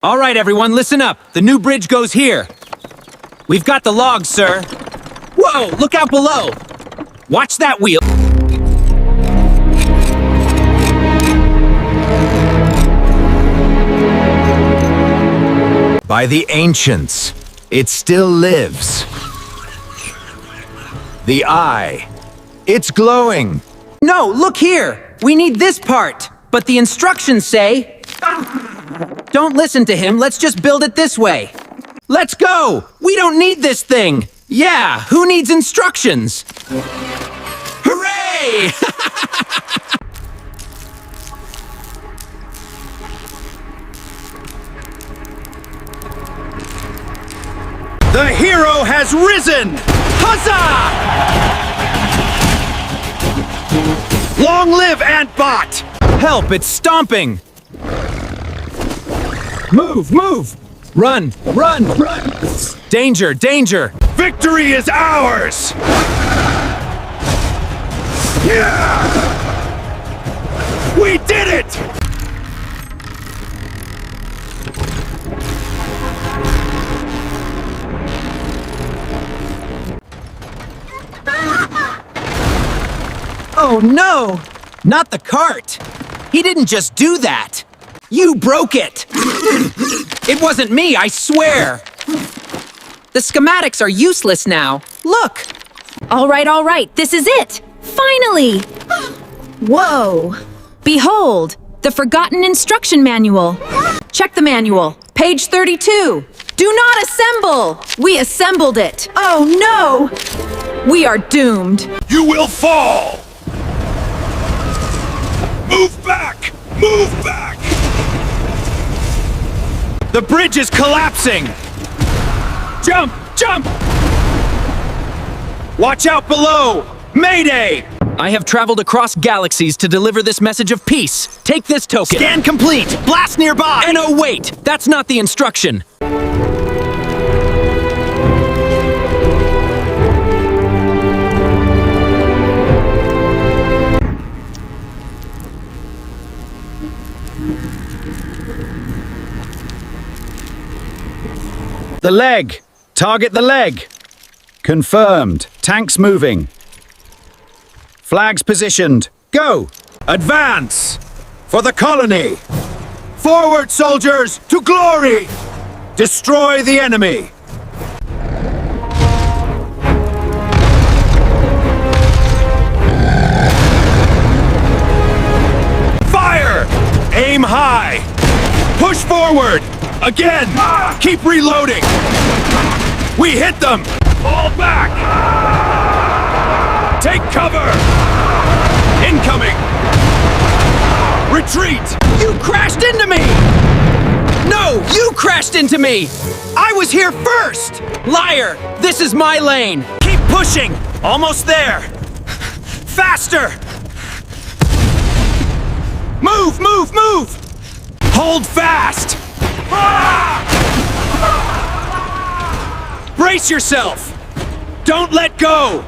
All right, everyone, listen up. The new bridge goes here. We've got the logs, sir. Whoa, look out below. Watch that wheel. By the ancients, it still lives. The eye, it's glowing. No, look here. We need this part. But the instructions say... Don't listen to him. Let's just build it this way. Let's go. We don't need this thing. Yeah, who needs instructions? Hooray! The hero has risen! Huzzah! Long live Antbot! Help, it's stomping! Move, move! Run, run, run! Danger, danger! Victory is ours! Yeah! We did it! Oh no! Not the cart! He didn't just do that! You broke it! It wasn't me, I swear! The schematics are useless now. Look! All right, this is it! Finally! Whoa! Behold, the forgotten instruction manual. Check the manual. Page 32. Do not assemble! We assembled it. Oh no! We are doomed. You will fall! Move back! Move back! The bridge is collapsing! Jump! Jump! Watch out below! Mayday! I have traveled across galaxies to deliver this message of peace. Take this token. Scan complete! Blast nearby! And oh wait! That's not the instruction! The leg! Target the leg! Confirmed. Tanks moving. Flags positioned. Go! Advance! For the colony! Forward, soldiers! To glory! Destroy the enemy! Fire! Aim high! Push forward! Again! Keep reloading! We hit them! Fall back! Take cover! Incoming! Retreat! You crashed into me! No, you crashed into me! I was here first! Liar! This is my lane! Keep pushing! Almost there! Faster! Move, move, move! Hold fast! Brace yourself! Don't let go!